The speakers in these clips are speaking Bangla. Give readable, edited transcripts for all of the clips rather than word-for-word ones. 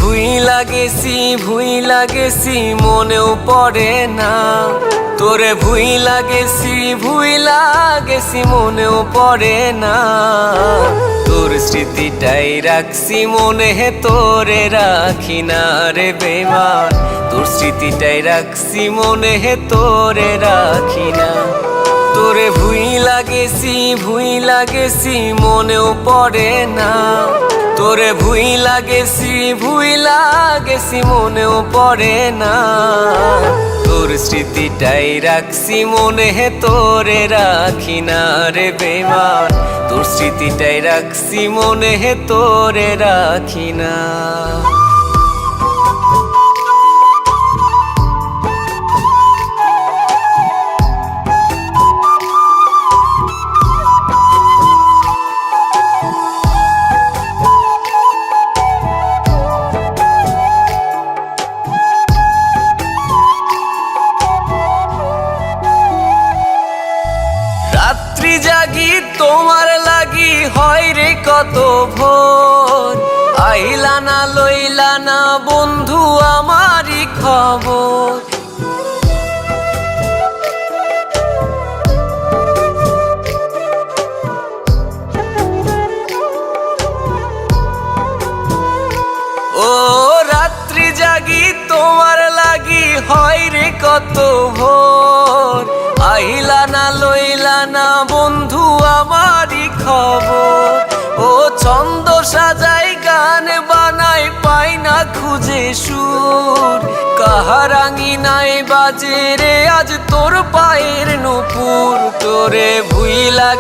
ভুইলা গেছি মনেও পড়ে না। তোরে ভুইলা গেছি মনেও পড়ে না। তোর স্মৃতিটাই রাখছি মনে, তোরে রাখি না রে বেমান। তোর স্মৃতিটাই রাখছি মনে, তোরে রাখি না। তোরে ভুইলা গেছি মনেও পড়ে না। তোরে ভুইলা গেছি মনেও পড়ে না। তোর স্মৃতিটাই রাখছি মনে, তোরে রাখি না রে বেমান। তোর স্মৃতিটাই রাখছি মনে, তোরে রাখি না। রাত্রি জাগি তোমার লাগি, হয় রে কত ভোর। আইলা না লইলা না বন্ধু আমারই খবর। ও রাত্রি জাগি তোমার লাগি, হয় রে কত ভোর। আইলা না লইলা না বন্ধু আমারই খবর। ও ছন্দ সাজাই গান বানাই, পাই না খুঁজে সুর। কাহারাঙ্গি নাই বাজে রে আজ তোর পায়ের নুপুর। তোরে ভুইলা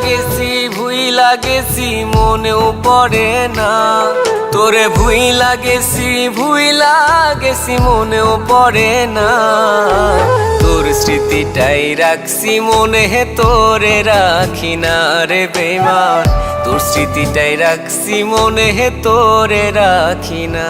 গেছি মনেও পড়ে না। তোরে ভুইলা গেছি মনেও পড়ে না। তোর স্মৃতিটাই রাখছি মনে, তোরে রাখি না রে বেমান। তোর স্মৃতিটাই রাখছি মনে, তোরে রাখি না।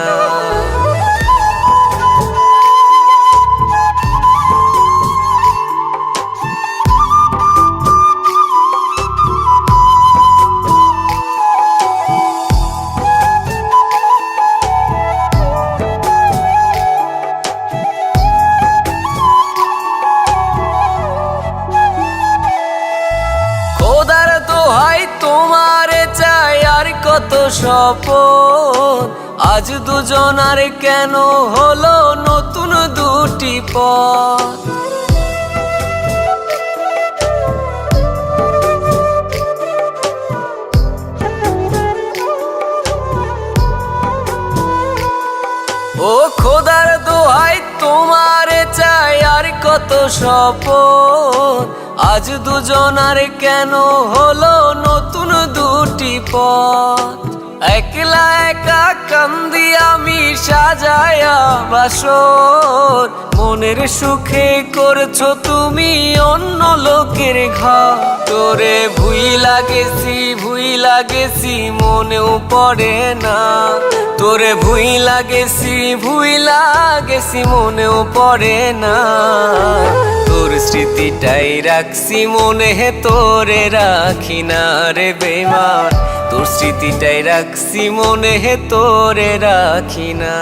খোদার দোহাই তোমারে চাই আর কত শপথ। আজ দুজনার কেন হলো নতুন দুটি পথ। ও খোদার দোহাই তোমারে চাই আর কত শপথ। আজ দুজনার কেন হলো নতুন দুটি পথ। একলা একা কান্দি আমি সাজায়া বাসর। মনের সুখে করছো তুমি অন্য লোকের ঘর। তোরে ভুইলা গেছি মনেও পড়ে না। তোরে ভুইলা গেছি মনেও পড়ে না। তোর স্মৃতিটাই রাখছি মনে, তোরে রাখি না রে বেমান। তোর স্মৃতিটাই রাখছি মনে, তোরে রাখি না।